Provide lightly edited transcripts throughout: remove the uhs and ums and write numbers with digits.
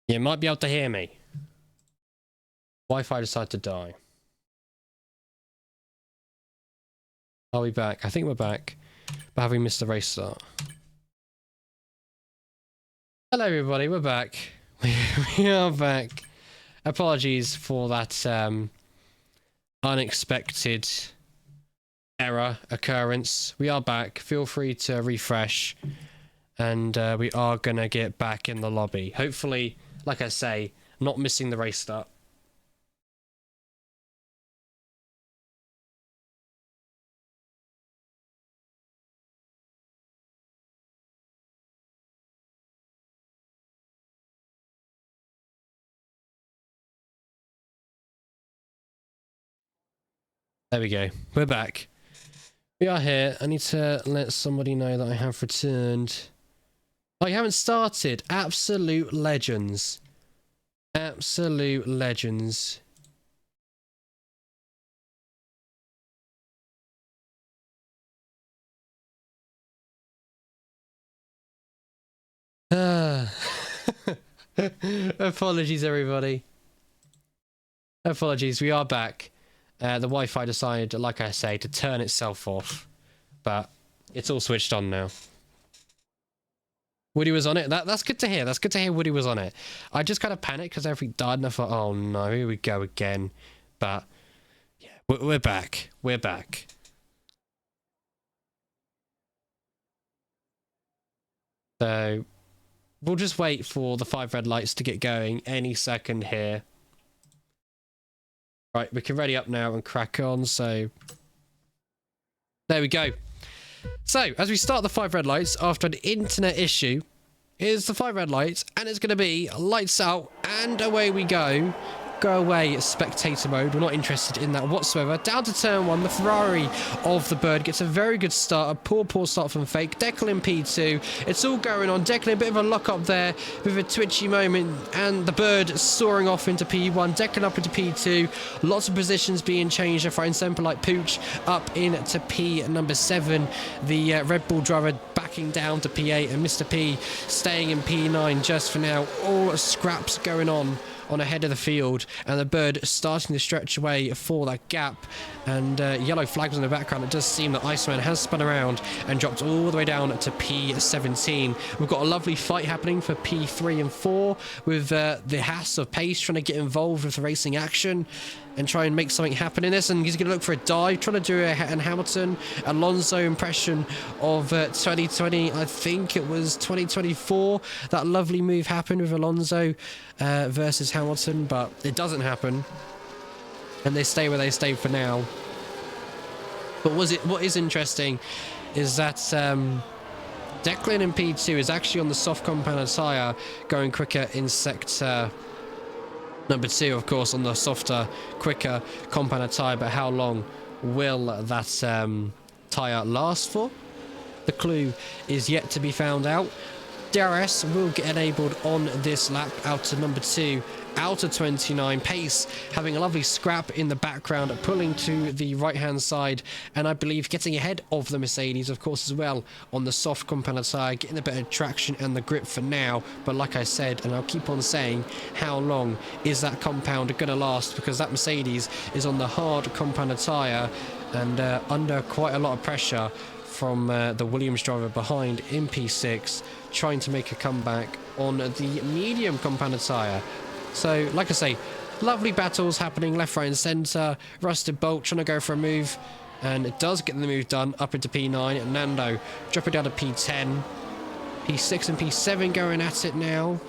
You might be able to hear me. Wi-Fi decided to die. Are we back? I think we're back. But have we missed the race start? Hello everybody, we're back. We are back. Apologies for that unexpected error occurrence. We are back. Feel free to refresh. And we are going to get back in the lobby. Hopefully, like I say, not missing the race start. There we go. We're back. We are here. I need to let somebody know that I have returned. Oh, you haven't started. Absolute legends. Absolute legends. Apologies, everybody. Apologies. We are back. The Wi-Fi decided, like I say, to turn itself off. But it's all switched on now. Woody was on it. That's good to hear. That's good to hear Woody was on it. I just kind of panicked because everything died and I thought, oh no, here we go again. But yeah, we're back. We're back. So we'll just wait for the 5 red lights to get going any second here. Right, we can ready up now and crack on. So there we go. So as we start the 5 red lights after an internet issue, here's the 5 red lights, and it's going to be lights out and away we go. Go away, spectator mode. We're not interested in that whatsoever. Down to turn 1, the Ferrari of the Bird gets a very good start. A poor start from Fake. Declan in P2. It's all going on. Declan, a bit of a lock up there with a twitchy moment, and the Bird soaring off into P1. Declan up into P2. Lots of positions being changed. A Fine Semper like Pooch up into P number 7. The Red Bull driver backing down to P8, and Mr. P staying in P9 just for now. All scraps going on ahead of the field, and the Bird starting to stretch away for that gap, and yellow flags in the background. It does seem that Iceman has spun around and dropped all the way down to P17. We've got a lovely fight happening for P3 and 4 with the Haas of Pace trying to get involved with the racing action and try and make something happen in this, and he's going to look for a dive, trying to do a Hamilton Alonso impression of 2020. I think it was 2024. That lovely move happened with Alonso versus Hamilton, but it doesn't happen, and they stay where they stay for now. But what is interesting is that Declan in P2 is actually on the soft compound tyre, going quicker in sector number 2, of course, on the softer, quicker compound tyre. But how long will that tyre last for? The clue is yet to be found out. DRS will get enabled on this lap out to number 2, out of 29. Pace having a lovely scrap in the background, pulling to the right hand side, and I believe getting ahead of the Mercedes, of course, as well on the soft compound tyre, getting a bit of traction and the grip for now. But like I said, and I'll keep on saying, how long is that compound going to last? Because that Mercedes is on the hard compound tyre and under quite a lot of pressure from the Williams driver behind in P6, trying to make a comeback on the medium compound tyre. So, like I say, lovely battles happening left, right and centre. Rusted Bolt trying to go for a move, and it does get the move done up into P9. And Nando dropping down to P10. P6 and P7 going at it now.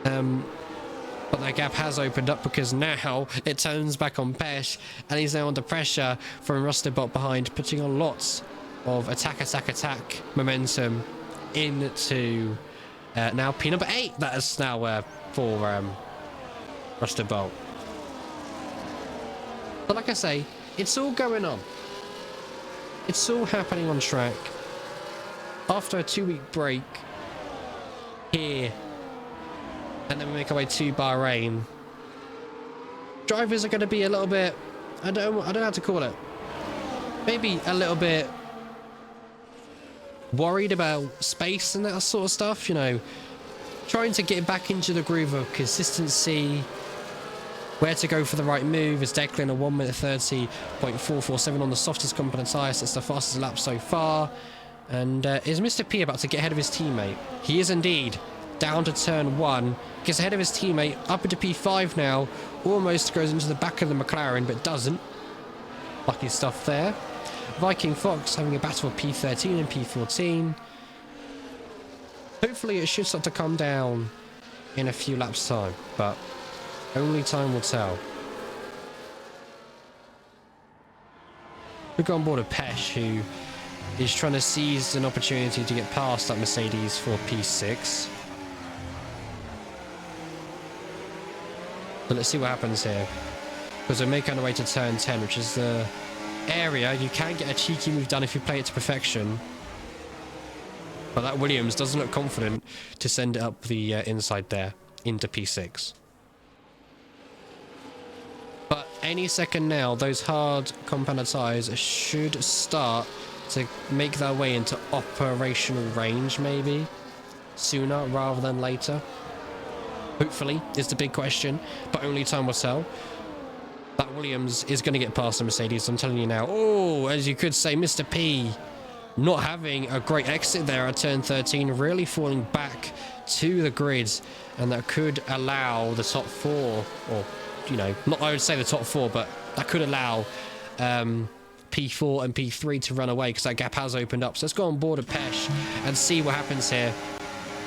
But that gap has opened up because now it turns back on Pesh, and he's now under pressure from Rusted Bolt behind, putting on lots of attack momentum into now P number 8. That is now for Rusted Bolt. But like I say, it's all going on. It's all happening on track. After a 2-week break here, and then we make our way to Bahrain, drivers are going to be a little bit, I don't know how to call it, maybe a little bit worried about space and that sort of stuff. You know, trying to get back into the groove of consistency, where to go for the right move. Is Declan a 1 minute 30.447 on the softest compound tyre? It's the fastest lap so far. And is Mr. P about to get ahead of his teammate? He is indeed. Down to turn 1, gets ahead of his teammate, up into P5 now, almost goes into the back of the McLaren, but doesn't. Lucky stuff there. Viking Fox having a battle of P13 and P14. Hopefully it should start to come down in a few laps time, but only time will tell. We got on board a Pesh, who is trying to seize an opportunity to get past that Mercedes for P6. So let's see what happens here, because we're making our way to turn 10, which is the area you can get a cheeky move done if you play it to perfection. But that Williams doesn't look confident to send it up the inside there into P6. But any second now, those hard compound tyres should start to make their way into operational range, maybe sooner rather than later. Hopefully is the big question, but only time will tell. That Williams is going to get past the Mercedes, I'm telling you now. Oh, as you could say, Mr. P not having a great exit there at turn 13, really falling back to the grid, and that could allow the top 4, or, you know, not I would say the top 4, but that could allow P4 and P3 to run away, because that gap has opened up. So let's go on board a Pesh and see what happens here.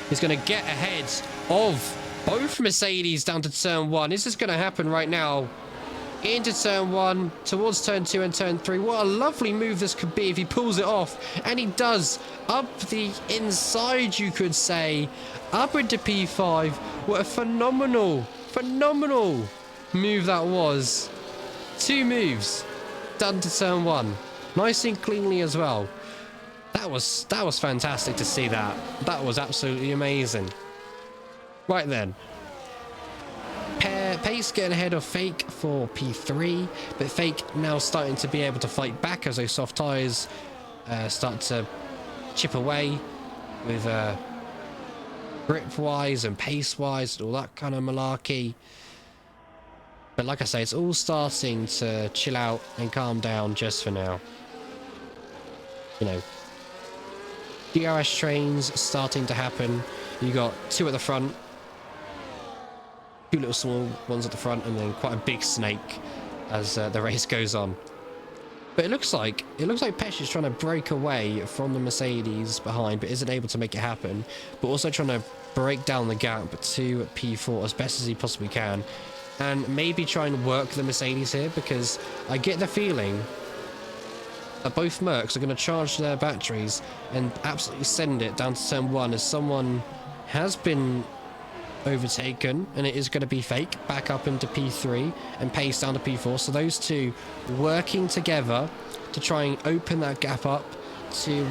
He's going to get ahead of both Mercedes down to turn 1. Is this going to happen right now? Into turn 1, towards turn 2 and turn 3. What a lovely move this could be if he pulls it off. And he does. Up the inside, you could say. Up into P5. What a phenomenal move that was. 2 moves done to turn 1. Nice and cleanly as well. That was fantastic to see that. That was absolutely amazing. Right then. Pace getting ahead of Fake for P3, but Fake now starting to be able to fight back as those soft tyres start to chip away with grip-wise and pace-wise and all that kind of malarkey. But like I say, it's all starting to chill out and calm down just for now. You know, DRS trains starting to happen. You got 2 at the front. 2 little small ones at the front, and then quite a big snake as the race goes on. But it looks like Pesh is trying to break away from the Mercedes behind, but isn't able to make it happen. But also trying to break down the gap to P4 as best as he possibly can, and maybe try and work the Mercedes here, because I get the feeling that both Mercs are going to charge their batteries and absolutely send it down to turn 1, as someone has been overtaken, and it is going to be Fake back up into P3 and Pace down to P4. So those two working together to try and open that gap up to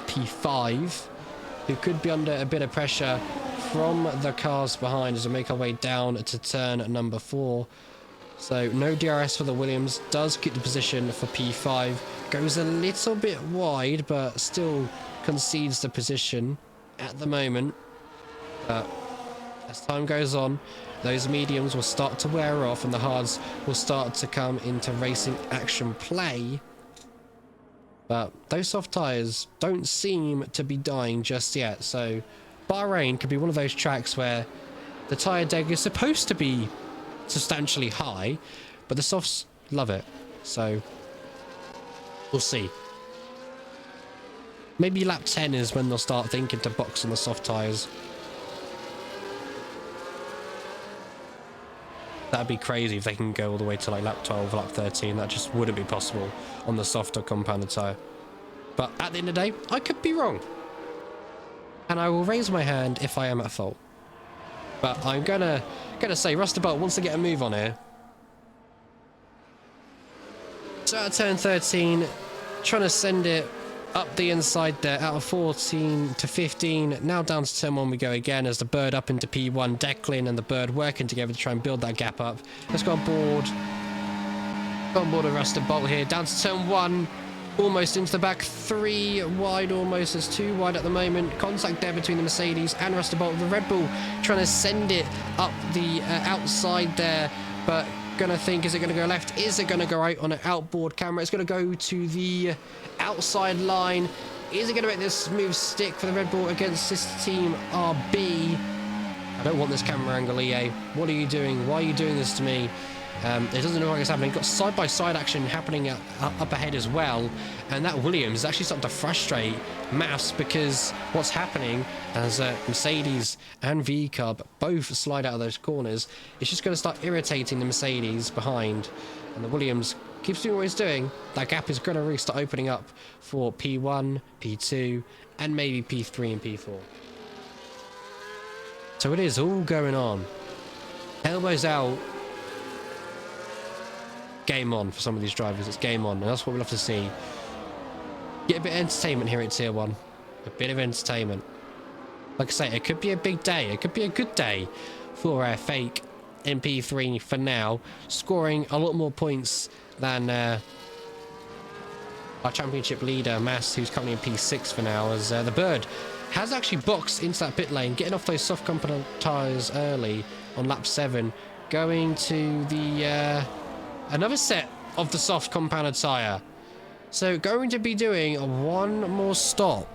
P5, who could be under a bit of pressure from the cars behind as we make our way down to turn number 4. So no DRS for the Williams, does keep the position for P5, goes a little bit wide but still concedes the position at the moment. As time goes on, those mediums will start to wear off and the hards will start to come into racing action play. But those soft tyres don't seem to be dying just yet. So Bahrain could be one of those tracks where the tyre deg is supposed to be substantially high, but the softs love it. So we'll see. Maybe lap 10 is when they'll start thinking to box on the soft tyres. That'd be crazy if they can go all the way to like lap 12 or lap 13. That just wouldn't be possible on the softer compounded tyre. But at the end of the day, I could be wrong. And I will raise my hand if I am at fault. But I'm gonna say Rustabolt wants to get a move on here. So at turn 13, trying to send it up the inside there, out of 14 to 15. Now down to turn 1 we go again, as the Bird up into P1. Declan and the Bird working together to try and build that gap up. Let's go on board. Got on board a Rustabolt here. Down to turn 1. almost into the back, 3 wide almost. There's 2 wide at the moment. Contact there between the Mercedes and Bolt. The Red Bull trying to send it up the outside there, but gonna think, is it gonna go left? Is it gonna go out on an outboard camera? It's gonna go to the outside line. Is it gonna make this smooth stick for the Red Bull against this team RB? I don't want this camera angle, EA. What are you doing? Why are you doing this to me? It doesn't look like it's happening. Got side-by-side action happening up ahead as well, and that Williams is actually starting to frustrate Mass, because what's happening as Mercedes and V-Cub both slide out of those corners, it's just going to start irritating the Mercedes behind, and the Williams keeps doing what he's doing. That gap is going to really start opening up for P1, P2, and maybe P3 and P4. So it is all going on. Elbows out. Game on for some of these drivers. It's game on, and that's what we love to see. Get a bit of entertainment here at Tier 1. A bit of entertainment. Like I say, it could be a big day. It could be a good day for Fake in P3 for now. Scoring a lot more points than our championship leader, Mass, who's currently in P6 for now, as the Bird has actually boxed into that pit lane, getting off those soft component tyres early on lap 7. Going to the... another set of the soft compounded tyre. So going to be doing one more stop.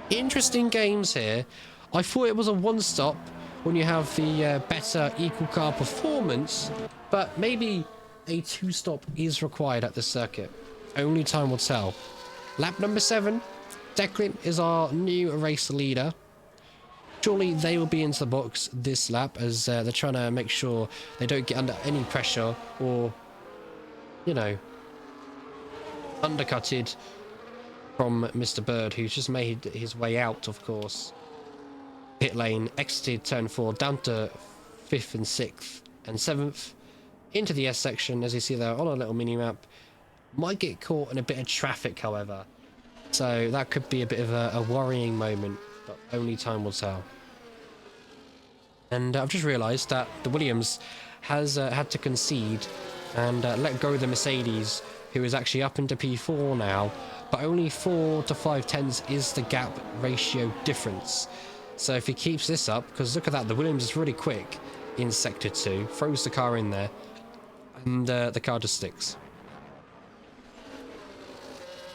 Interesting games here. I thought it was a one stop when you have the better equal car performance, but maybe a 2 stop is required at this circuit. Only time will tell. Lap number 7. Declan is our new race leader. Surely they will be into the box this lap, as they're trying to make sure they don't get under any pressure or, you know, undercutted from Mr. Bird, who's just made his way out, of course. Pit lane, exited turn 4, down to 5th and 6th and 7th, into the S section, as you see there on a little mini-map. Might get caught in a bit of traffic, however. So that could be a bit of a worrying moment, but only time will tell. And I've just realised that the Williams has had to concede and let go of the Mercedes, who is actually up into P4 now, but only 4 to 5 tenths is the gap ratio difference. So if he keeps this up, because look at that, the Williams is really quick in Sector 2, throws the car in there, and the car just sticks.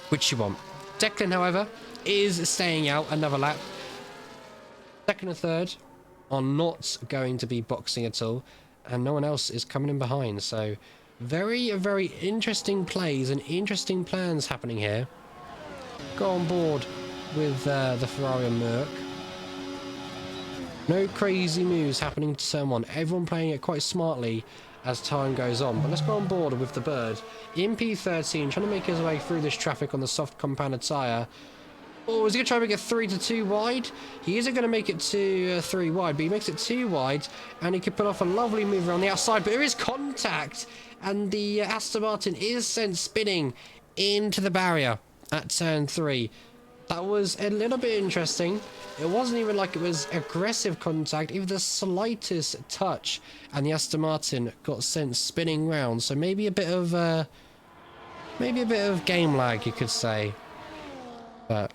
Which you want. Declan, however, is staying out another lap. Second and third are not going to be boxing at all, and no one else is coming in behind. So very, very interesting plays and interesting plans happening here. Go on board with the Ferrari and Merc. No crazy moves happening to turn 1. Everyone playing it quite smartly as time goes on. But let's go on board with the Bird in P13, trying to make his way through this traffic on the soft compounded tyre. Oh, is he going to try and make it 3 to 2 wide? He isn't going to make it to 3 wide, but he makes it 2 wide, and he can put off a lovely move around the outside. But there is contact, and the Aston Martin is sent spinning into the barrier at turn 3. That was a little bit interesting. It wasn't even like it was aggressive contact, even the slightest touch, and the Aston Martin got sent spinning round. So maybe a bit of game lag, you could say. But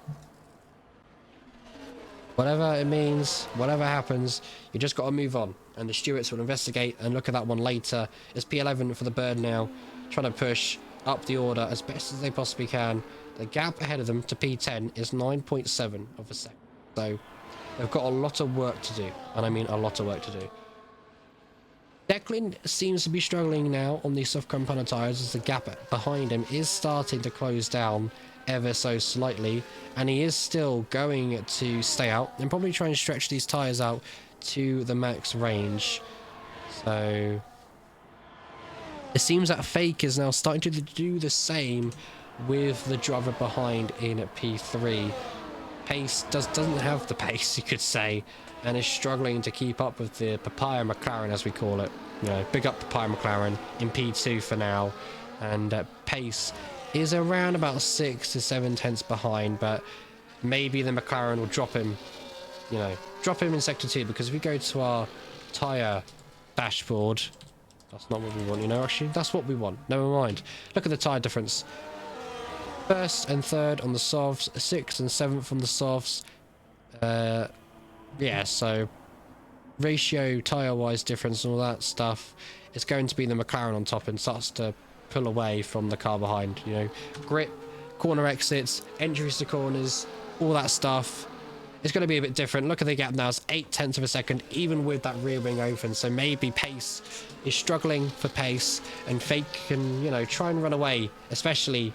whatever it means, whatever happens, you just got to move on, and the stewards will investigate and look at that one later. It's P11 for the Bird now, trying to push up the order as best as they possibly can. The gap ahead of them to P10 is 9.7 of a second. So they've got a lot of work to do, and I mean a lot of work to do. Declan seems to be struggling now on these soft compounded tyres, as the gap behind him is starting to close down ever so slightly, and he is still going to stay out and probably try and stretch these tyres out to the max range. So it seems that Fake is now starting to do the same with the driver behind in P3. Pace doesn't have the pace, you could say, and is struggling to keep up with the Papaya McLaren, as we call it. You know, big up Papaya McLaren in P2 for now, and Pace is around about 6 to 7 tenths behind, but maybe the McLaren will drop him, you know, drop him in Sector 2, because if we go to our tyre dashboard, that's not what we want, you know, actually, that's what we want. Never mind. Look at the tyre difference. First and third on the softs, 6th and 7th on the softs. Yeah, so ratio tyre wise difference and all that stuff, it's going to be the McLaren on top and starts to pull away from the car behind. You know, grip, corner exits, entries to corners, all that stuff. It's going to be a bit different. Look at the gap now, it's 0.8 of a second even with that rear wing open. So maybe pace is struggling for pace and Fake can, you know, try and run away, especially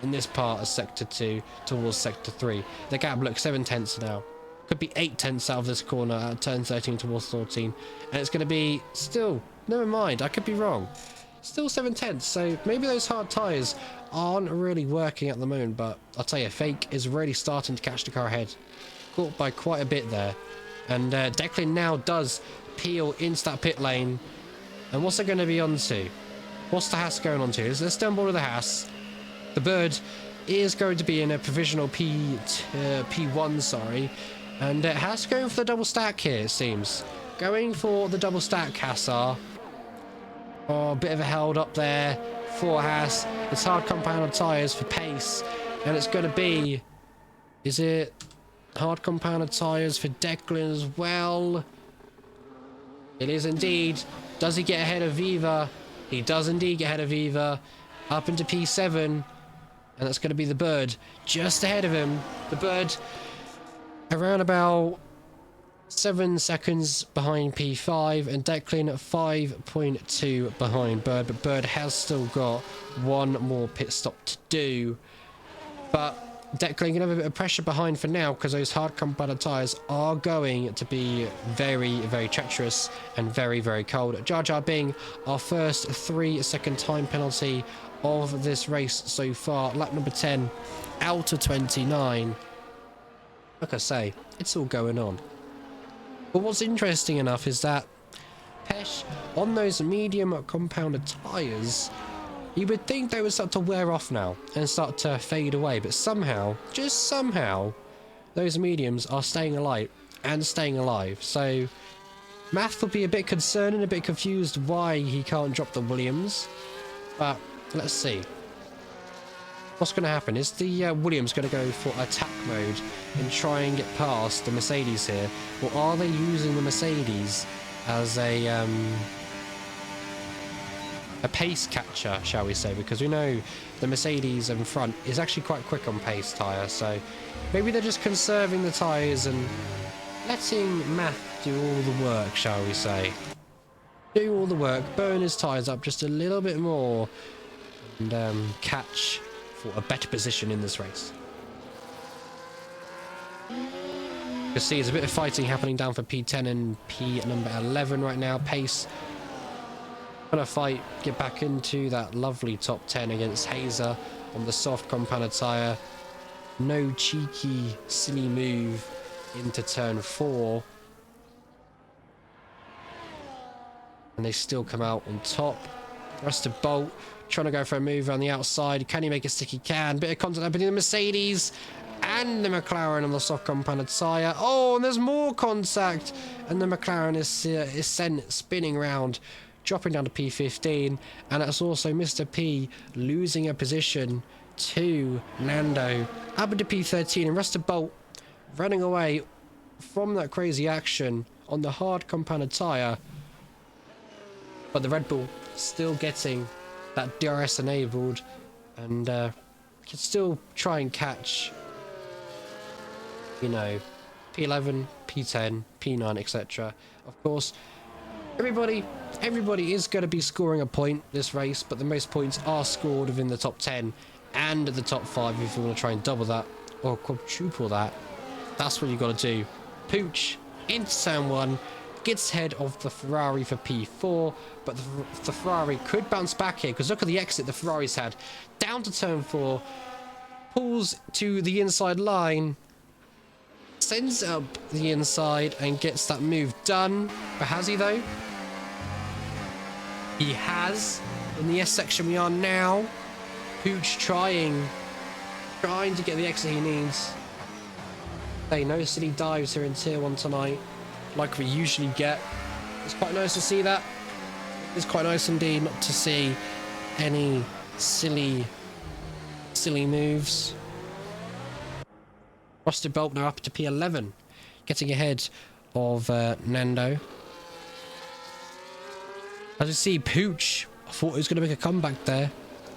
in this part of sector 2 towards sector 3. The gap looks 0.7 now. Could be 0.8 out of this corner at turn 13 towards 14. And it's going to be still, never mind, I could be wrong. Still 0.7, so maybe those hard tyres aren't really working at the moment. But I'll tell you, Fake is really starting to catch the car ahead. Caught by quite a bit there. And Declan now does peel into that pit lane. And what's it going to be on to? What's the Haas going on to? Is there still on board with the Haas? The Bird is going to be in a provisional P1, sorry. And Haas going for the double stack here, it seems. Going for the double stack, Haas are. Oh, a bit of a held up there for Haas. It's hard compounded tyres for pace. And it's going to be... Is it hard compounded tyres for Declan as well? It is indeed. Does he get ahead of Viva? He does indeed get ahead of Viva. Up into P7. And that's going to be the Bird just ahead of him. The Bird around about 7 seconds behind P5 and Declan 5.2 behind Bird. But Bird has still got one more pit stop to do. But Declan can have a bit of pressure behind for now because those hard compounded tyres are going to be very, very treacherous and very, very cold. Jar Jar Bing, our first 3-second time penalty of this race so far. Lap number 10 out of 29. Like I say, it's all going on. But what's interesting enough is that Pesh, on those medium compounded tyres, you would think they would start to wear off now and start to fade away, but somehow, just somehow, those mediums are staying alight and staying alive. So Math will be a bit concerned and a bit confused why he can't drop the Williams, but let's see. What's going to happen? Is the Williams going to go for attack mode and try and get past the Mercedes here, or are they using the Mercedes as a pace catcher, shall we say, because we know the Mercedes in front is actually quite quick on pace tyre, so maybe they're just conserving the tyres and letting Math do all the work, shall we say. Do all the work, burn his tyres up just a little bit more and catch for a better position in this race. You can see there's a bit of fighting happening down for P10 and P number 11 right now. Pace gonna fight, get back into that lovely top 10 against Hazer on the soft compounded tyre. No cheeky, silly move into turn 4. And they still come out on top. Rusted Bolt trying to go for a move around the outside. Can he make it stick? He can. Bit of contact happening in the Mercedes and the McLaren on the soft compounded tyre. Oh, and there's more contact. And the McLaren is sent spinning around, dropping down to P15, and it's also Mr. P losing a position to Nando up into P13, and Rusted Bolt running away from that crazy action on the hard compounded tyre, but the Red Bull still getting that DRS enabled and can still try and catch, you know, P11, P10, P9, etc. Of course, everybody is going to be scoring a point this race, but the most points are scored within the top 10 and the top 5 if you want to try and double that or quadruple that. That's what you got to do. Pooch into turn 1, gets ahead of the Ferrari for P4, but the Ferrari could bounce back here because look at the exit the Ferrari's had. Down to turn 4, pulls to the inside line, sends up the inside and gets that move done. But has he though? He has. In the S section we are now. Pooch trying to get the exit he needs. Hey, no silly dives here in tier 1 tonight, like we usually get. It's quite nice to see that. It's quite nice indeed not to see any silly Silly moves. Rusty Bolt now up to P11. Getting ahead of Nando. As you see, Pooch, I thought he was going to make a comeback there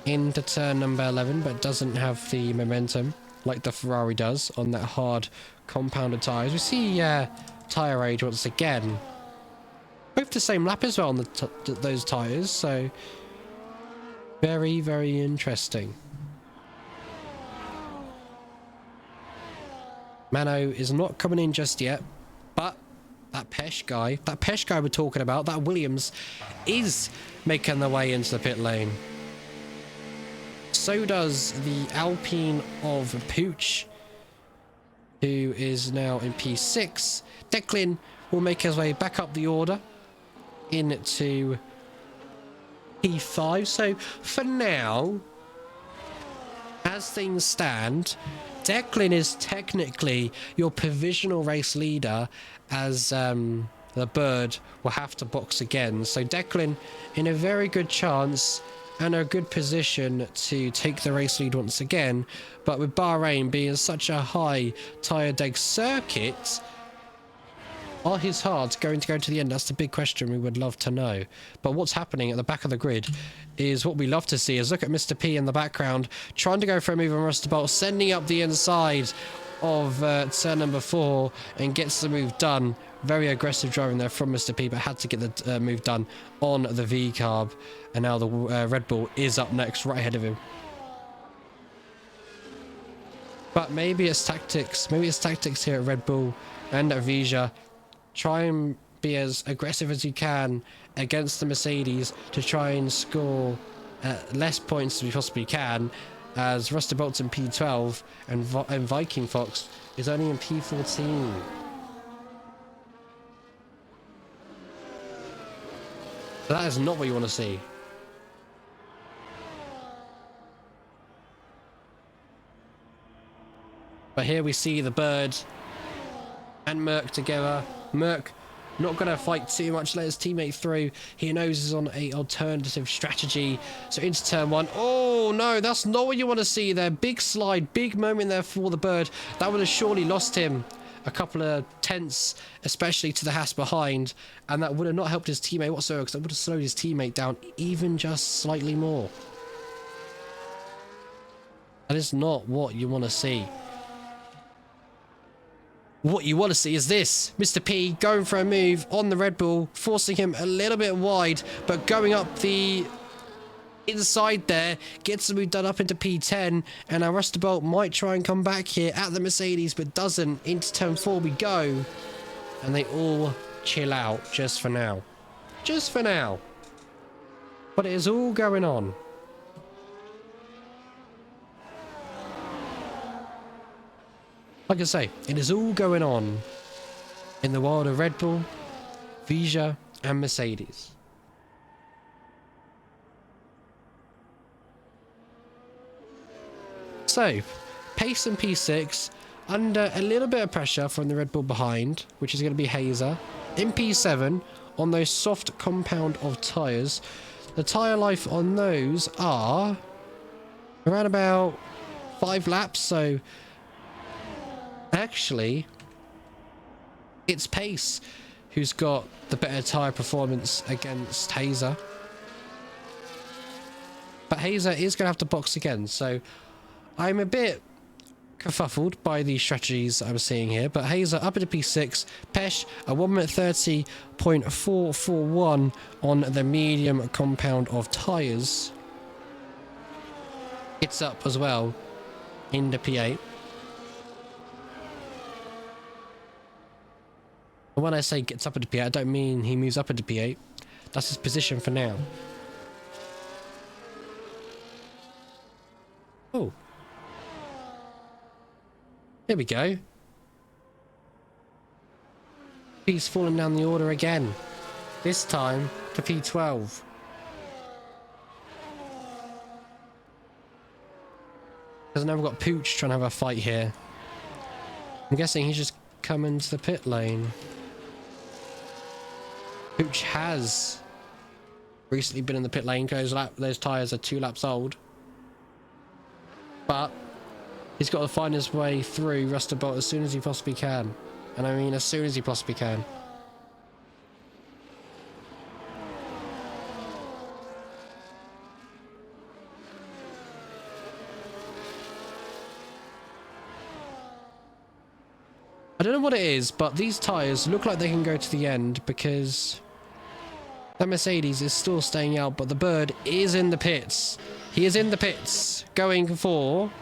into turn number 11, but doesn't have the momentum like the Ferrari does on that hard compounded tyres. We see tyre age once again. Both the same lap as well on those tyres, so very, very interesting. Mano is not coming in just yet, but that Pesh guy we're talking about, that Williams, is making their way into the pit lane. So does the Alpine of Pooch, who is now in P6. Declan will make his way back up the order into P5. So for now, as things stand, Declan is technically your provisional race leader, as the Bird will have to box again. So Declan in a very good chance and a good position to take the race lead once again. But with Bahrain being such a high tyre deg circuit, are his hards going to go to the end? That's the big question we would love to know. But what's happening at the back of the grid is what we love to see. Is look at Mr. P in the background, trying to go for a move on Rusty Bolt, sending up the inside of turn number 4 and gets the move done. Very aggressive driving there from Mr. P, but had to get the move done on the V-carb. And now the Red Bull is up next, right ahead of him. But maybe it's tactics. Maybe it's tactics here at Red Bull and at Vija. Try and be as aggressive as you can against the Mercedes to try and score less points as we possibly can, as Rusty Bolt's in P12 and Viking Fox is only in P14. So that is not what you want to see. But here we see the Bird and Merc together. Merc not going to fight too much, let his teammate through. He knows he's on an alternative strategy. So into turn 1. Oh no, that's not what you want to see there. Big slide, big moment there for the Bird. That would have surely lost him a couple of tenths, especially to the Haas behind. And that would have not helped his teammate whatsoever, because that would have slowed his teammate down even just slightly more. That is not what you want to see. What you want to see is this. Mr. P going for a move on the Red Bull, forcing him a little bit wide, but going up the inside there, gets the move done up into P10, and now Rusty Bolt might try and come back here at the Mercedes, but doesn't. Into turn 4 we go, and they all chill out just for now. Just for now. But it is all going on. Like I say, it is all going on in the world of Red Bull, Vija and Mercedes. So, pace in P6, under a little bit of pressure from the Red Bull behind, which is going to be Hazer. In P7, on those soft compound of tyres, the tyre life on those are around about 5 laps, so actually, it's Pace who's got the better tyre performance against Hazer. But Hazer is going to have to box again, so I'm a bit kerfuffled by the strategies I'm seeing here. But Hazer up into P6, Pesh a 1 minute 30.441 on the medium compound of tyres. It's up as well into P8. When I say gets up into P8, I don't mean he moves up into P8. That's his position for now. Oh. Here we go. He's fallen down the order again. This time to P12. Because now we've got Pooch trying to have a fight here. I'm guessing he's just come into the pit lane. Pooch has recently been in the pit lane because those tyres are 2 laps old. But he's got to find his way through Rusted Bolt as soon as he possibly can. And I mean as soon as he possibly can. I don't know what it is, but these tyres look like they can go to the end because that Mercedes is still staying out, but the bird is in the pits. He is in the pits, going for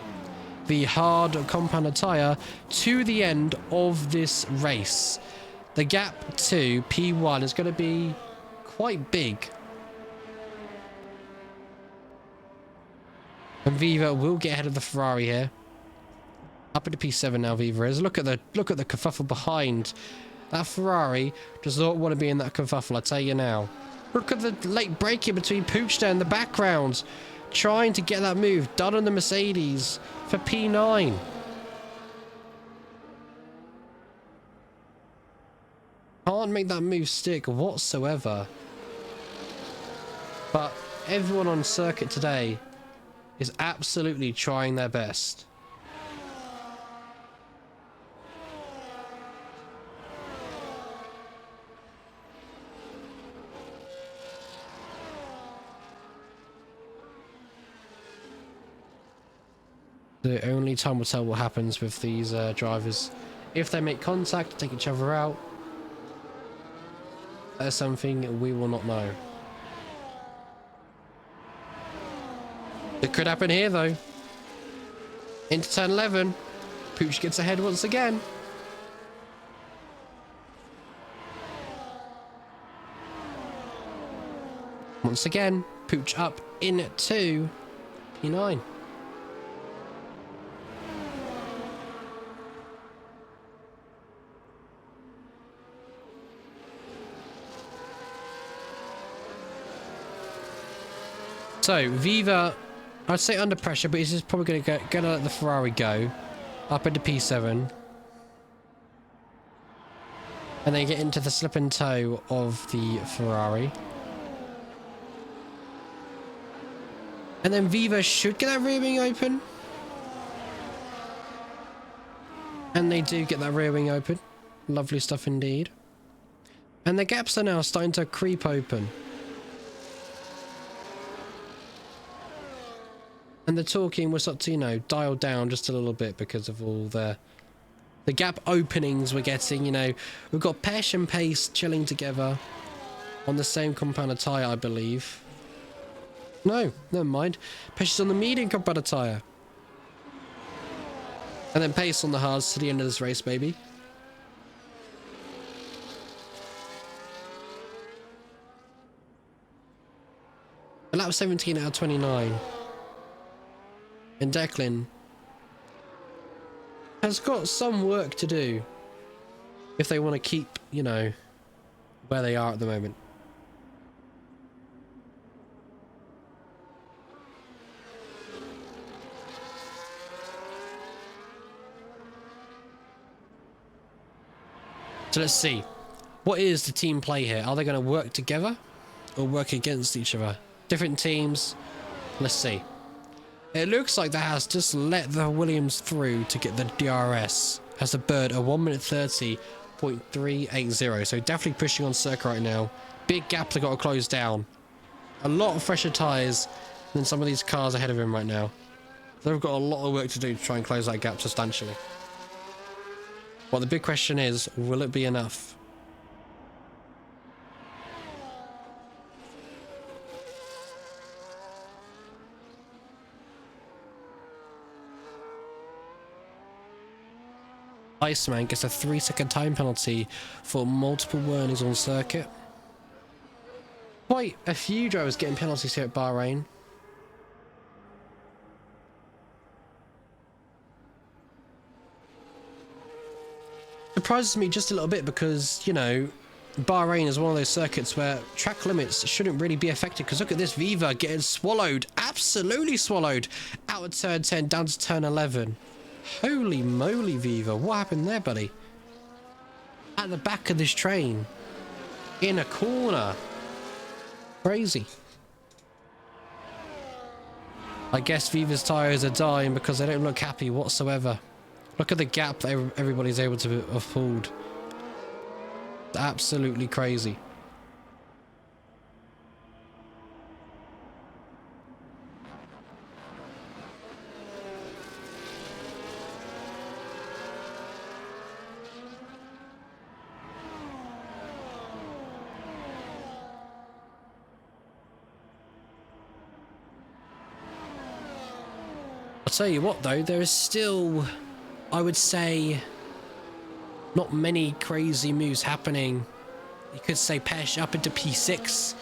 the hard compounded tyre to the end of this race. The gap to P1 is going to be quite big. And Viva will get ahead of the Ferrari here. Up into P7 now, Viva is. Look at the kerfuffle behind. That Ferrari does not want to be in that kerfuffle, I tell you now. Look at the late braking between Pooch there in the background. Trying to get that move done on the Mercedes for P9. Can't make that move stick whatsoever. But everyone on circuit today is absolutely trying their best. The only time will tell what happens with these drivers. If they make contact, take each other out, that's something we will not know. It could happen here though. Into turn 11. Pooch gets ahead once again. Once again, Pooch up into P9. So, Viva, I'd say under pressure, but he's just probably going to let the Ferrari go. Up into P7. And then get into the slip and toe of the Ferrari. And then Viva should get that rear wing open. And they do get that rear wing open. Lovely stuff indeed. And the gaps are now starting to creep open. And the talking was up to, you know, dial down just a little bit because of all the gap openings we're getting, you know. We've got Pesh and Pace chilling together on the same compounded tyre, I believe. No, never mind. Pesh is on the medium compounded tyre. And then Pace on the hards to the end of this race, baby. A lap 17 out of 29. And Declan has got some work to do if they want to keep, you know, where they are at the moment. So let's see. What is the team play here? Are they going to work together or work against each other? Different teams. Let's see. It looks like that has just let the Williams through to get the DRS. Has the bird a 1 minute 30.380. So definitely pushing on circuit right now. Big gaps have got to close down. A lot of fresher tyres than some of these cars ahead of him right now. They've got a lot of work to do to try and close that gap substantially. Well, the big question is, will it be enough? Iceman gets a 3-second time penalty for multiple warnings on circuit. Quite a few drivers getting penalties here at Bahrain. Surprises me just a little bit because, you know, Bahrain is one of those circuits where track limits shouldn't really be affected, because look at this Viva getting swallowed, absolutely swallowed, out of turn 10 down to turn 11. Holy moly, Viva, what happened there, buddy? At the back of this train, in a corner. Crazy. I guess Viva's tyres are dying because they don't look happy whatsoever. Look at the gap that everybody's able to have pulled. Absolutely crazy. I'll tell you what though, there is still, I would say, not many crazy moves happening. You could say Pesh up into P6.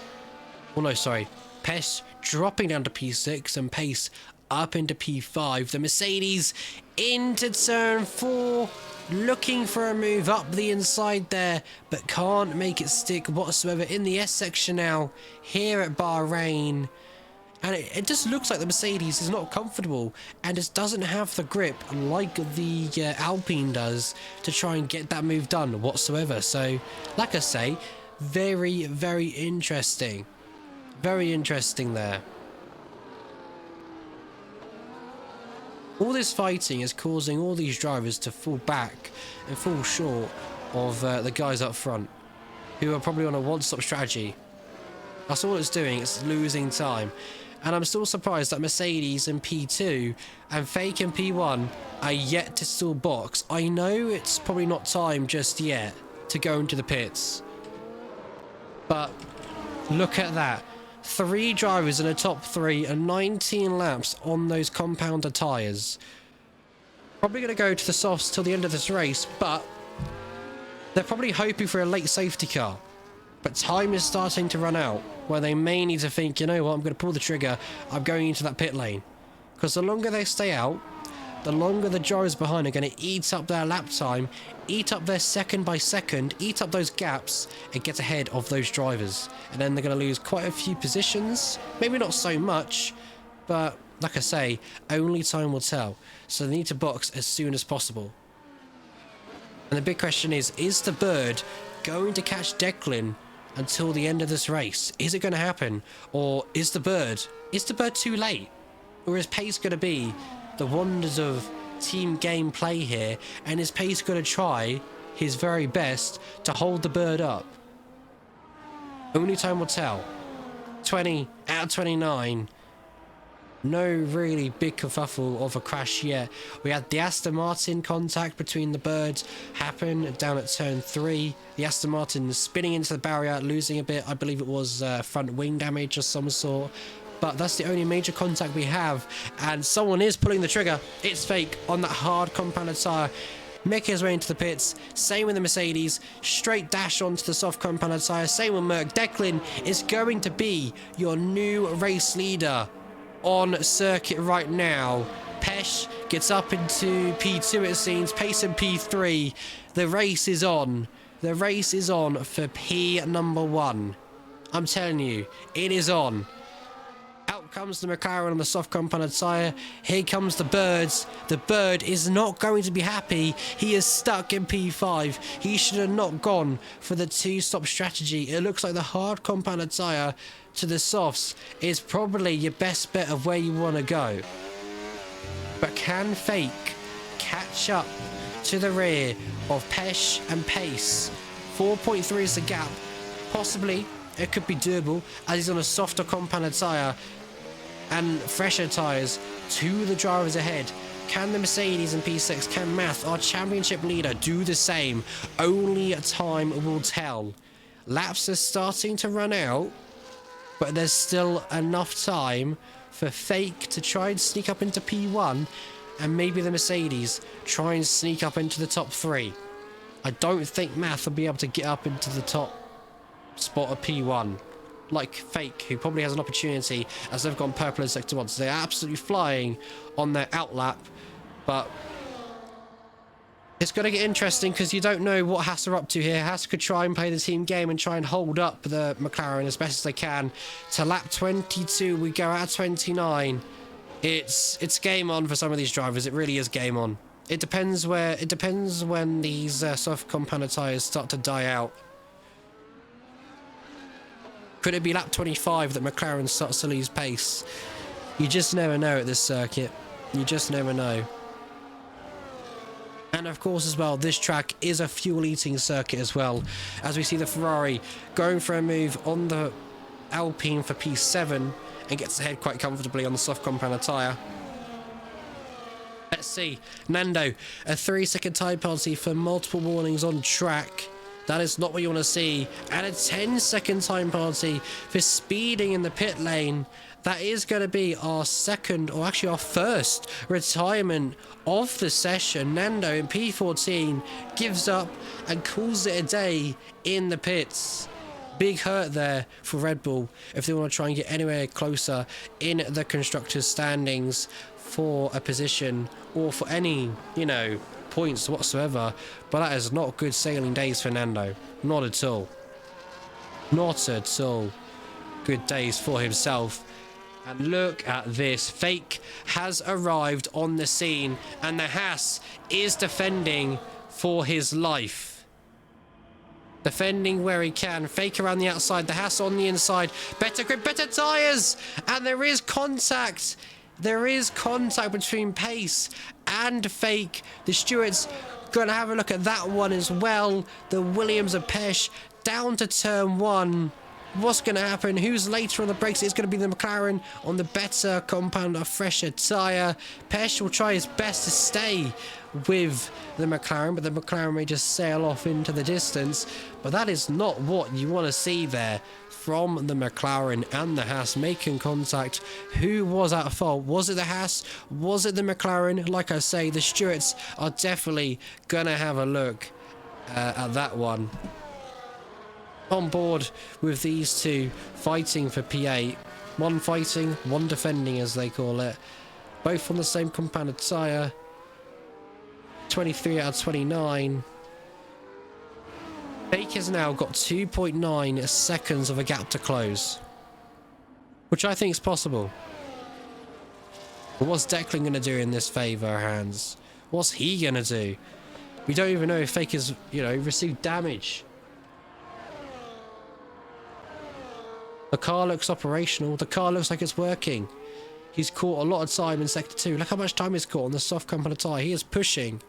Well, no, sorry. Pesh dropping down to P6 and Pace up into P5. The Mercedes into turn 4, looking for a move up the inside there, but can't make it stick whatsoever in the S section now here at Bahrain. And it just looks like the Mercedes is not comfortable and just doesn't have the grip like the Alpine does to try and get that move done whatsoever. So, like I say, very, very interesting. Very interesting there. All this fighting is causing all these drivers to fall back and fall short of the guys up front, who are probably on a one-stop strategy. That's all it's doing, it's losing time. And I'm still surprised that Mercedes in P2 and Fake in P1 are yet to still box. I know it's probably not time just yet to go into the pits, but look at that. 3 drivers in the top 3 and 19 laps on those compounder tyres. Probably going to go to the softs till the end of this race, but they're probably hoping for a late safety car. But time is starting to run out, where they may need to think, you know what, I'm going to pull the trigger, I'm going into that pit lane. Because the longer they stay out, the longer the drivers behind are going to eat up their lap time, eat up their second by second, eat up those gaps, and get ahead of those drivers. And then they're going to lose quite a few positions. Maybe not so much, but like I say, only time will tell. So they need to box as soon as possible. And the big question is the Bird going to catch Declan until the end of this race? Is it going to happen? Or is the Bird too late? Or is Pace going to be the wonders of team gameplay here, and is Pace going to try his very best to hold the Bird up? Only time will tell. 20 out of 29. No really big kerfuffle of a crash yet. We had the Aston Martin contact between the Birds happen down at turn 3. The Aston Martin spinning into the barrier, losing a bit. I believe it was front wing damage of some sort. But that's the only major contact we have. And someone is pulling the trigger. It's Fake on that hard compounded tyre. Making his way into the pits. Same with the Mercedes. Straight dash onto the soft compounded tyre. Same with Merc. Declan is going to be your new race leader on circuit right now. Pesh gets up into P2 it seems. Pace in P3. The race is on. The race is on for P number 1. I'm telling you, it is on. Out comes the McLaren on the soft compounded tyre. Here comes the Birds. The Bird is not going to be happy. He is stuck in P5. He should have not gone for the 2-stop strategy. It looks like the hard compounded tyre to the softs is probably your best bet of where you want to go. But can Fake catch up to the rear of Pesh and Pace? 4.3 is the gap. Possibly it could be doable as he's on a softer compounded tyre and fresher tyres to the drivers ahead. Can the Mercedes in P6, can Math, our championship leader, do the same? Only time will tell. Laps are starting to run out, but there's still enough time for Fake to try and sneak up into P1, and maybe the Mercedes try and sneak up into the top 3. I don't think Math will be able to get up into the top spot of P1 like Fake, who probably has an opportunity as they've gone purple in sector 1. So they're absolutely flying on their outlap, but it's going to get interesting because you don't know what Haas are up to here. Haas could try and play the team game and try and hold up the McLaren as best as they can. To lap 22, we go out of 29. It's game on for some of these drivers. It really is game on. It depends when these soft compounded tyres start to die out. Could it be lap 25 that McLaren starts to lose pace? You just never know at this circuit. You just never know. And of course as well, this track is a fuel eating circuit as well, as we see the Ferrari going for a move on the Alpine for P7 and gets ahead quite comfortably on the soft compound tyre. Let's see, Nando, a 3-second time penalty for multiple warnings on track. That is not what you want to see. And a 10-second time penalty for speeding in the pit lane. That is going to be our second, or actually our first, retirement of the session. Nando in P14 gives up and calls it a day in the pits. Big hurt there for Red Bull if they want to try and get anywhere closer in the constructors' standings for a position or for any, you know, points whatsoever. But that is not good sailing days for Nando. Not at all. Not at all good days for himself. And look at this. Fake has arrived on the scene and the Haas is defending for his life. Defending where he can. Fake around the outside. The Haas on the inside. Better grip, better tyres. And there is contact. There is contact between Pace and Fake. The stewards going to have a look at that one as well. The Williams of Pesh down to turn 1. What's going to happen? Who's later on the brakes? It's going to be the McLaren on the better compound, a fresher tyre. Pesh will try his best to stay with the McLaren, but the McLaren may just sail off into the distance. But that is not what you want to see there from the McLaren and the Haas making contact. Who was at fault? Was it the Haas? Was it the McLaren? Like I say, the stewards are definitely going to have a look at that one. On board with these two fighting for P8. One fighting, one defending as they call it. Both on the same compounded tyre. 23 out of 29. Fake has now got 2.9 seconds of a gap to close. Which I think is possible. But what's Declan going to do in this favour, Hans? What's he going to do? We don't even know if Fake has, you know, received damage. The car looks operational. The car looks like it's working. He's caught a lot of time in sector 2. Look how much time he's caught on the soft compound tyre. He is pushing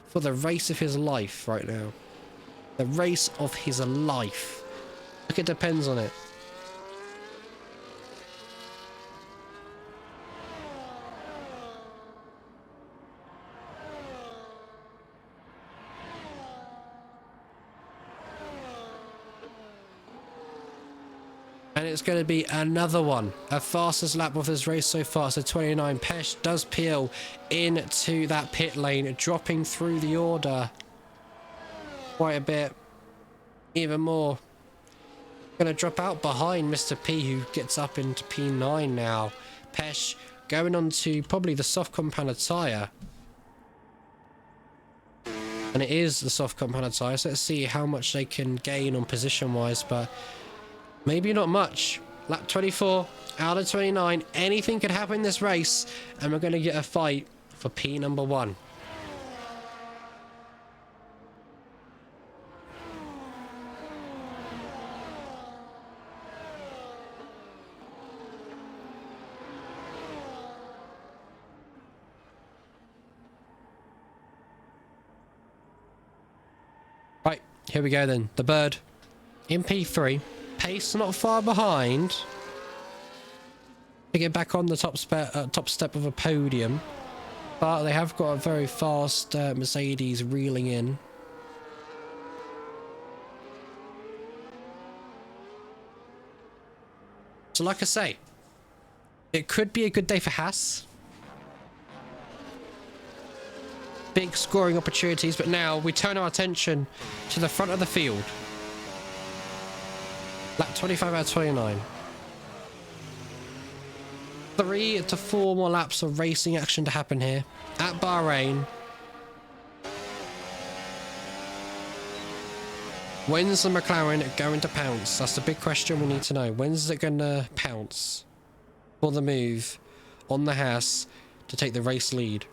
for the race of his life right now. The race of his life. Look, it depends on it. And it's going to be another one. A fastest lap of this race so far. So 29. Pesh does peel into that pit lane, dropping through the order quite a bit. Even more. Going to drop out behind Mr. P, who gets up into P9 now. Pesh going on to probably the soft compounded tyre. And it is the soft compounded tyre. So let's see how much they can gain on position wise. But maybe not much. Lap 24 out of 29. Anything could happen in this race. And we're going to get a fight for P number 1. Right, here we go then. The bird in P3. Pace not far behind to get back on the top step of a podium, but they have got a very fast Mercedes reeling in. So like I say, it could be a good day for Haas. Big scoring opportunities, but now we turn our attention to the front of the field. Lap 25 out of 29. 3 to 4 more laps of racing action to happen here at Bahrain. When's the McLaren going to pounce? That's the big question we need to know. When's it going to pounce for the move on the Haas to take the race lead?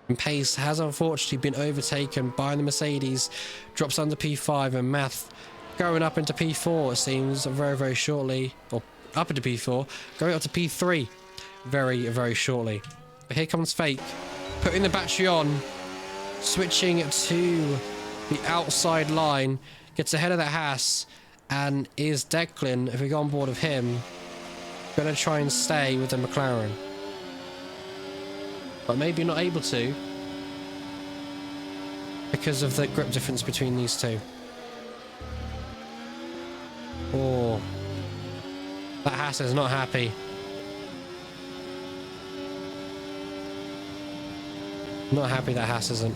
And Pace has unfortunately been overtaken by the Mercedes, drops under P5, and Math going up into P4, it seems, very, very shortly. Or up into P4, going up to P3 very, very shortly. But here comes Fake, putting the battery on, switching to the outside line, gets ahead of the Haas, and is Declan, if we go on board of him, going to try and stay with the McLaren. But maybe not able to, because of the grip difference between these two. Oh, that Haas is not happy. Not happy that Haas isn't.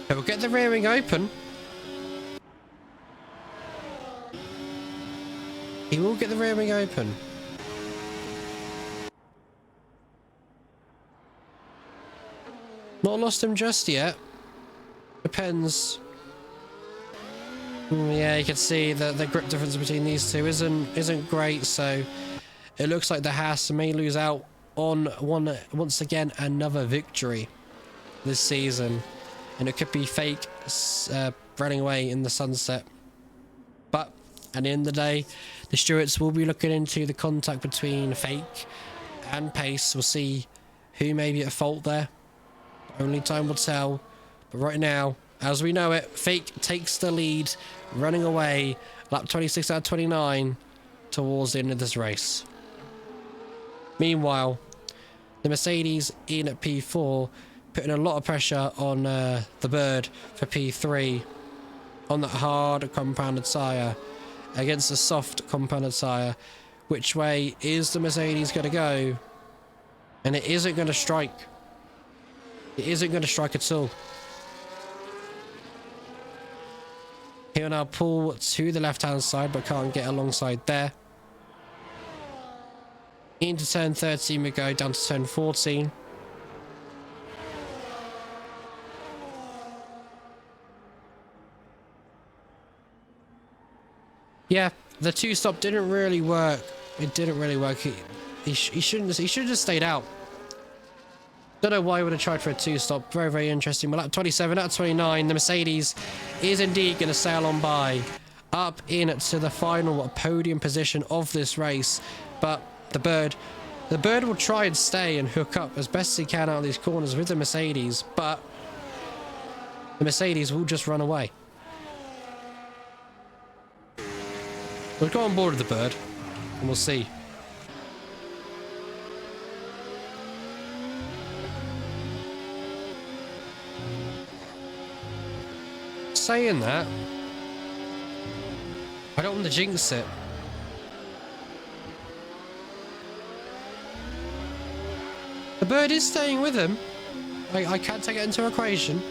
But we'll get the rear wing open. He will get the rear wing open. Not lost him just yet. Depends. Yeah, you can see that the grip difference between these two isn't great, so it looks like the Haas may lose out on once again another victory this season, and it could be Fake running away in the sunset. But at the end of the day, the stewards will be looking into the contact between Fake and Pace. We'll see who may be at fault there. Only time will tell. But right now, as we know it, Fake takes the lead, running away, lap 26 out of 29 towards the end of this race. Meanwhile, the Mercedes in at P4, putting a lot of pressure on the Bird for P3 on that hard compounded tyre against a soft compounded tyre. Which way is the Mercedes going to go? And it isn't going to strike. It isn't going to strike at all. He'll now pull to the left-hand side, but can't get alongside there. Into turn 13 we go, down to turn 14. Yeah, the two-stop didn't really work. It didn't really work. He should have just stayed out. Don't know why he would have tried for a two-stop. Very, very interesting. Well, at 27 out of 29, the Mercedes is indeed going to sail on by up into the final podium position of this race. But the Bird will try and stay and hook up as best he can out of these corners with the Mercedes, but the Mercedes will just run away. We'll go on board with the Bird and we'll see. Saying that, I don't want to jinx it. The Bird is staying with him. I can't take it into equation.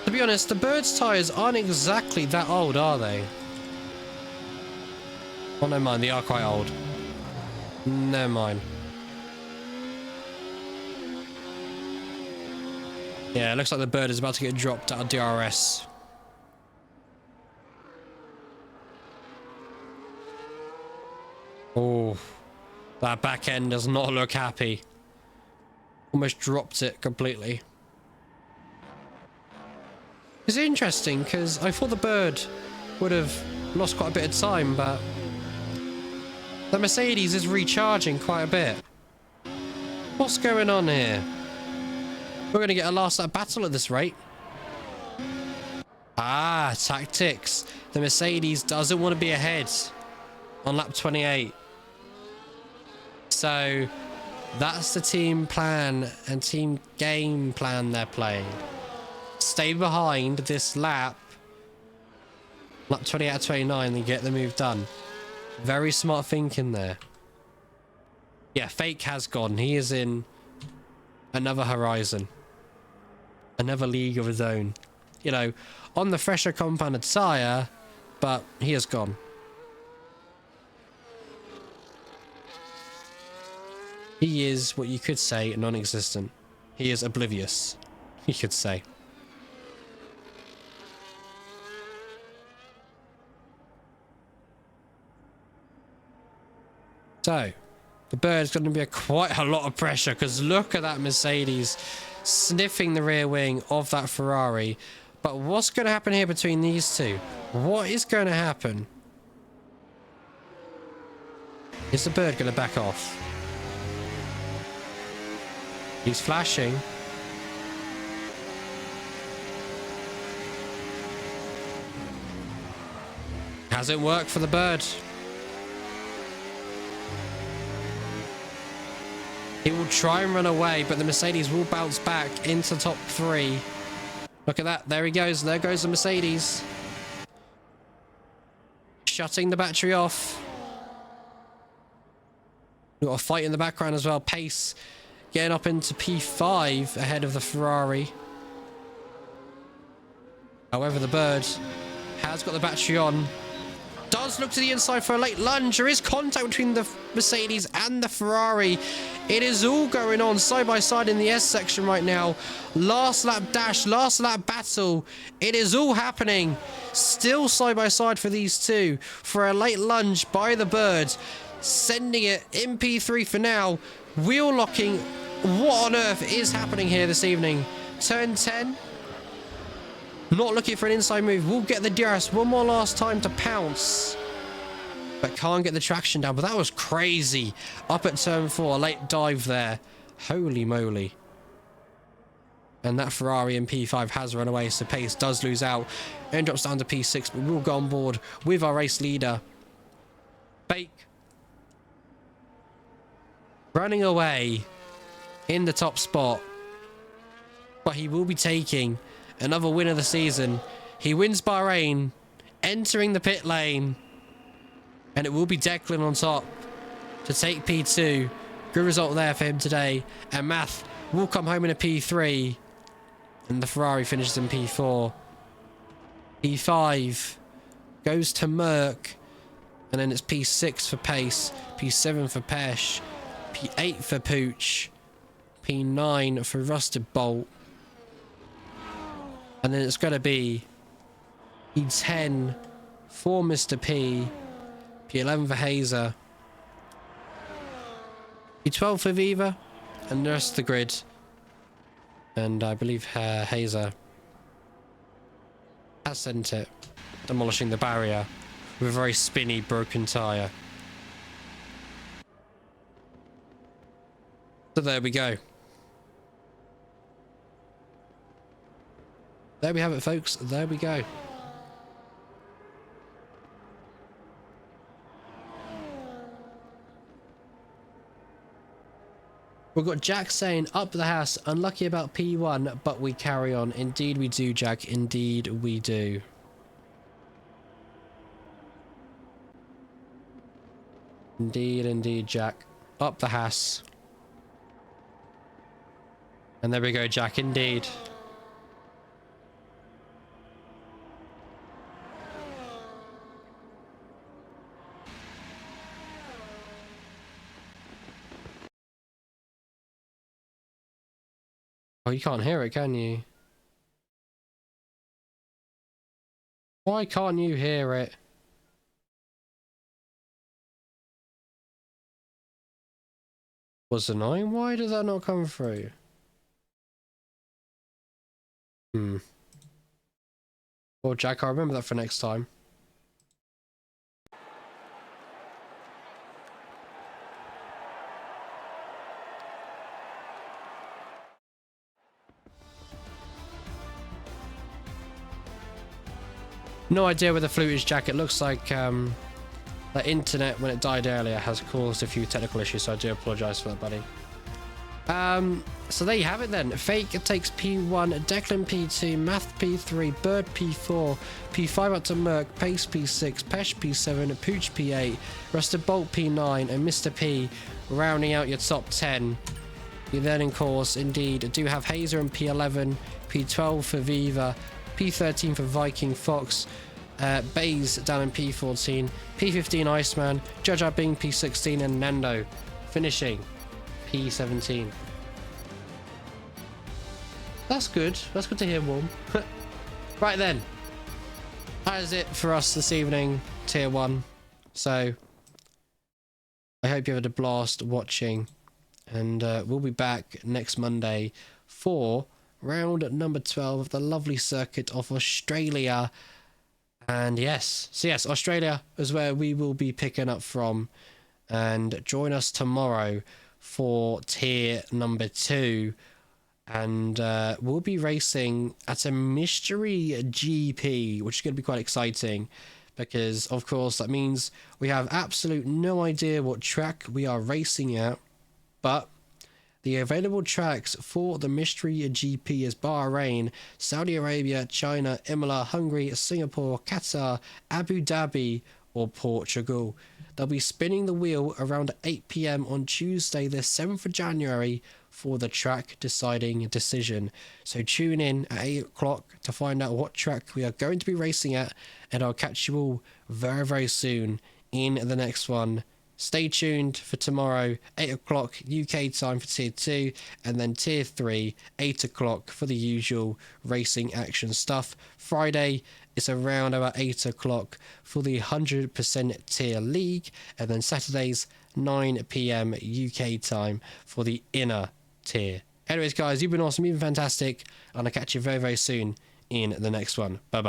To be honest, the Bird's tyres aren't exactly that old, are they? Oh, never mind, they are quite old. Never mind. Yeah, it looks like the Bird is about to get dropped out of DRS. Oh, that back end does not look happy. Almost dropped it completely. It's interesting because I thought the Bird would have lost quite a bit of time, but the Mercedes is recharging quite a bit. What's going on here? We're going to get a last lap battle at this rate. Ah, tactics. The Mercedes doesn't want to be ahead on lap 28. So that's the team plan and team game plan they're playing. Stay behind this lap 28 out of 29, and get the move done. Very smart thinking there. Yeah, Fake has gone. He is in another horizon. Another league of his own. You know, on the fresher compounded tyre, but he has gone. He is what you could say non-existent. He is oblivious, you could say. So, The bird's going to be quite a lot of pressure because look at that Mercedes sniffing the rear wing of that Ferrari. But what's going to happen here between these two? What is going to happen? Is the bird going to back off? He's flashing. Hasn't worked for the bird. He will try and run away, but the Mercedes will bounce back into top 3. Look at that. There he goes. There goes the Mercedes. Shutting the battery off. We've got a fight in the background as well. Pace getting up into P5 ahead of the Ferrari. However, the bird has got the battery on. Does look to the inside for a late lunge. There is contact between the Mercedes and the Ferrari. It is all going on side by side in the S section right now. Last lap dash, last lap battle. It is all happening. Still side by side for these two for a late lunge by the bird. Sending it in P3 for now. Wheel locking. What on earth is happening here this evening? Turn 10. Not looking for an inside move. We'll get the DRS one more last time to pounce. But can't get the traction down. But that was crazy. Up at turn 4. A late dive there. Holy moly. And that Ferrari in P5 has run away. So pace does lose out. And drops down to P6. But we'll go on board with our race leader. Bake. Running away in the top spot. But he will be taking another win of the season. He wins Bahrain, entering the pit lane, and it will be Declan on top to take P2. Good result there for him today. And Math will come home in a P3, and the Ferrari finishes in P4. P5 goes to Merck, and then it's P6 for Pace, P7 for Pesh, P8 for Pooch, P9 for Rusted Bolt. And then it's going to be P10 for Mr. P, P11 for Hazer, P12 for Viva, and the rest of the grid. And I believe Hazer has sent it, demolishing the barrier with a very spinny broken tyre. So there we go. There we have it, folks. There we go. We've got Jack saying, up the house, unlucky about P1, but we carry on. Indeed we do, Jack. Indeed we do. Indeed, indeed, Jack. Up the house. And there we go, Jack. Indeed. Oh, you can't hear it, can you? Why can't you hear it? Was annoying? Why did that not come through? Well, Jack, I'll remember that for next time. No idea where the flute is, Jack. It looks like the internet, when it died earlier, has caused a few technical issues, so I do apologise for that, buddy. So there you have it then. Fake takes P1, Declan P2, Math P3, Bird P4, P5 up to Merc, Pace P6, Pesh P7, Pooch P8, Rusted Bolt P9, and Mr. P rounding out your top 10. You then, of course, indeed, do have Hazer in P11, P12 for Viva, P13 for Viking Fox, Bays down in P14, P15 Iceman, Judge Bing P16, and Nando finishing P17. That's good. That's good to hear, Warm. Right then. That is it for us this evening, Tier 1. So, I hope you had a blast watching, and we'll be back next Monday for round number 12 of the lovely circuit of Australia. And yes, so yes, Australia is where we will be picking up from. And join us tomorrow for tier number 2. And we'll be racing at a mystery GP, which is going to be quite exciting. Because, of course, that means we have absolute no idea what track we are racing at. But the available tracks for the Mystery GP is Bahrain, Saudi Arabia, China, Imola, Hungary, Singapore, Qatar, Abu Dhabi, or Portugal. They'll be spinning the wheel around 8 PM on Tuesday, the 7th of January, for the track deciding decision. So tune in at 8 o'clock to find out what track we are going to be racing at, and I'll catch you all very, very soon in the next one. Stay tuned for tomorrow, 8 o'clock UK time for tier 2, and then tier 3, 8 o'clock for the usual racing action stuff. Friday is around about 8 o'clock for the 100% tier league, and then Saturdays, 9 PM UK time for the inner tier. Anyways, guys, you've been awesome, you've been fantastic, and I'll catch you very, very soon in the next one. Bye-bye.